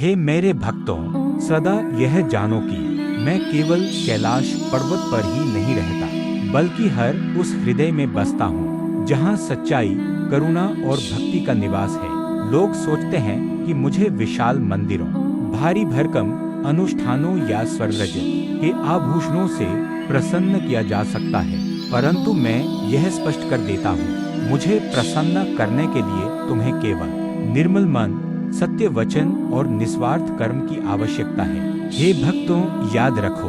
हे मेरे भक्तों, सदा यह जानो कि मैं केवल कैलाश पर्वत पर ही नहीं रहता, बल्कि हर उस हृदय में बसता हूँ जहाँ सच्चाई, करुणा और भक्ति का निवास है। लोग सोचते हैं कि मुझे विशाल मंदिरों, भारी भरकम अनुष्ठानों या स्वर्गरजत के आभूषणों से प्रसन्न किया जा सकता है, परंतु मैं यह स्पष्ट कर देता हूँ, मुझे प्रसन्न करने के लिए तुम्हें केवल निर्मल मन, सत्य वचन और निस्वार्थ कर्म की आवश्यकता है। हे भक्तों, याद रखो,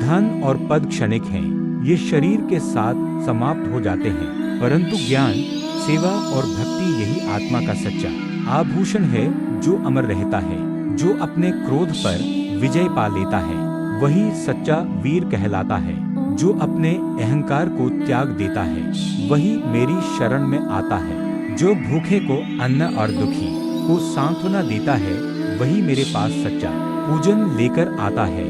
धन और पद क्षणिक हैं, ये शरीर के साथ समाप्त हो जाते हैं, परंतु ज्ञान, सेवा और भक्ति यही आत्मा का सच्चा आभूषण है जो अमर रहता है। जो अपने क्रोध पर विजय पा लेता है वही सच्चा वीर कहलाता है। जो अपने अहंकार को त्याग देता है वही मेरी शरण में आता है। जो भूखे को अन्न और दुखी को सांत्वना देता है वही मेरे पास सच्चा पूजन लेकर आता है।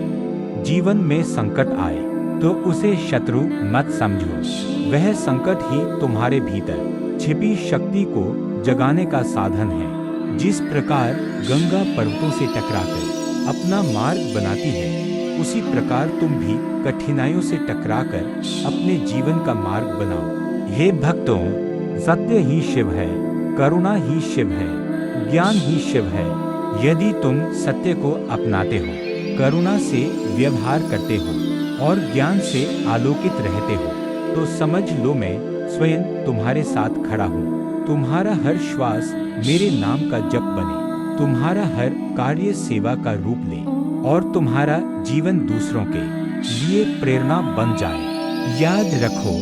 जीवन में संकट आए तो उसे शत्रु मत समझो, वह संकट ही तुम्हारे भीतर छिपी शक्ति को जगाने का साधन है। जिस प्रकार गंगा पर्वतों से टकराकर अपना मार्ग बनाती है, उसी प्रकार तुम भी कठिनाइयों से टकराकर अपने जीवन का मार्ग बनाओ। हे भक्तों, सत्य ही शिव है, करुणा ही शिव है, ज्ञान ही शिव है। यदि तुम सत्य को अपनाते हो, करुणा से व्यवहार करते हो और ज्ञान से आलोकित रहते हो, तो समझ लो मैं स्वयं तुम्हारे साथ खड़ा हूँ। तुम्हारा हर श्वास मेरे नाम का जप बने, तुम्हारा हर कार्य सेवा का रूप ले और तुम्हारा जीवन दूसरों के लिए प्रेरणा बन जाए। याद रखो,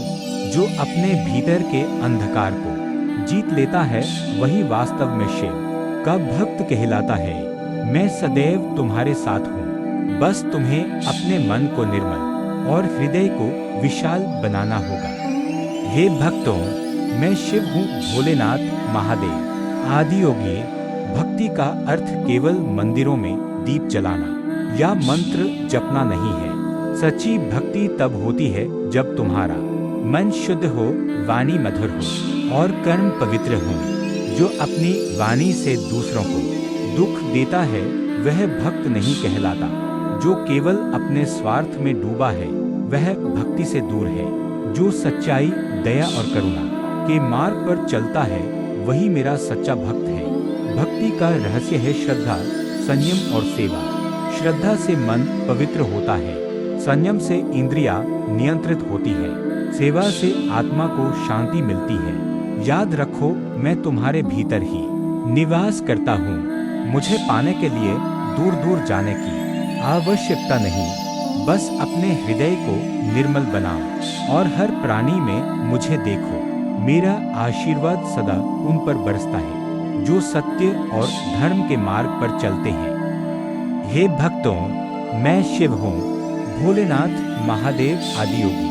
जो अपने भीतर के अंधकार को जीत लेता है वही वास्तव में शिव का भक्त कहलाता है। मैं सदैव तुम्हारे साथ हूँ, बस तुम्हें अपने मन को निर्मल और हृदय को विशाल बनाना होगा। हे भक्तों, मैं शिव हूँ, भोलेनाथ महादेव आदियोगी। भक्ति का अर्थ केवल मंदिरों में दीप जलाना या मंत्र जपना नहीं है। सच्ची भक्ति तब होती है जब तुम्हारा मन शुद्ध हो, वाणी मधुर हो और कर्म पवित्र हो। जो अपनी वाणी से दूसरों को दुख देता है वह भक्त नहीं कहलाता। जो केवल अपने स्वार्थ में डूबा है वह भक्ति से दूर है। जो सच्चाई, दया और करुणा के मार्ग पर चलता है वही मेरा सच्चा भक्त है। भक्ति का रहस्य है श्रद्धा, संयम और सेवा। श्रद्धा से मन पवित्र होता है, संयम से इंद्रियां नियंत्रित होती है, सेवा से आत्मा को शांति मिलती है। याद रखो, मैं तुम्हारे भीतर ही निवास करता हूँ। मुझे पाने के लिए दूर दूर जाने की आवश्यकता नहीं, बस अपने हृदय को निर्मल बनाओ और हर प्राणी में मुझे देखो। मेरा आशीर्वाद सदा उन पर बरसता है जो सत्य और धर्म के मार्ग पर चलते हैं। हे भक्तों, मैं शिव हूँ, भोलेनाथ महादेव आदियोगी।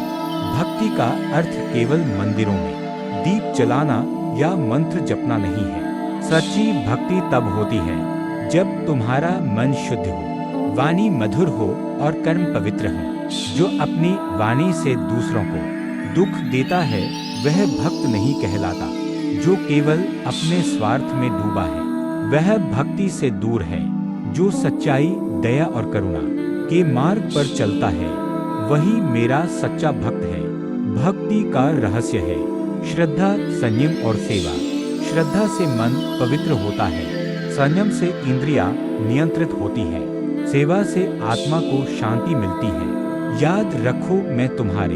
भक्ति का अर्थ केवल मंदिरों में दीप जलाना या मंत्र जपना नहीं है। सच्ची भक्ति तब होती है जब तुम्हारा मन शुद्ध हो, वाणी मधुर हो और कर्म पवित्र हो। जो अपनी वाणी से दूसरों को दुख देता है वह भक्त नहीं कहलाता। जो केवल अपने स्वार्थ में डूबा है वह भक्ति से दूर है। जो सच्चाई, दया और करुणा के मार्ग पर चलता है वही मेरा सच्चा भक्त है। भक्ति का रहस्य है श्रद्धा, संयम और सेवा। श्रद्धा से मन पवित्र होता है, संयम से इंद्रियां नियंत्रित होती है, सेवा से आत्मा को शांति मिलती है। याद रखो, मैं तुम्हारे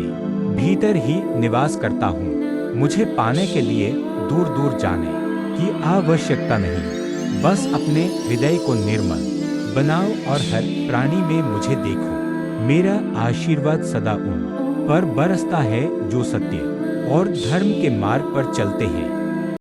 भीतर ही निवास करता हूँ। मुझे पाने के लिए दूर दूर जाने की आवश्यकता नहीं, बस अपने हृदय को निर्मल बनाओ और हर प्राणी में मुझे देखो। मेरा आशीर्वाद सदा उन पर बरसता है जो सत्य और धर्म के मार्ग पर चलते हैं।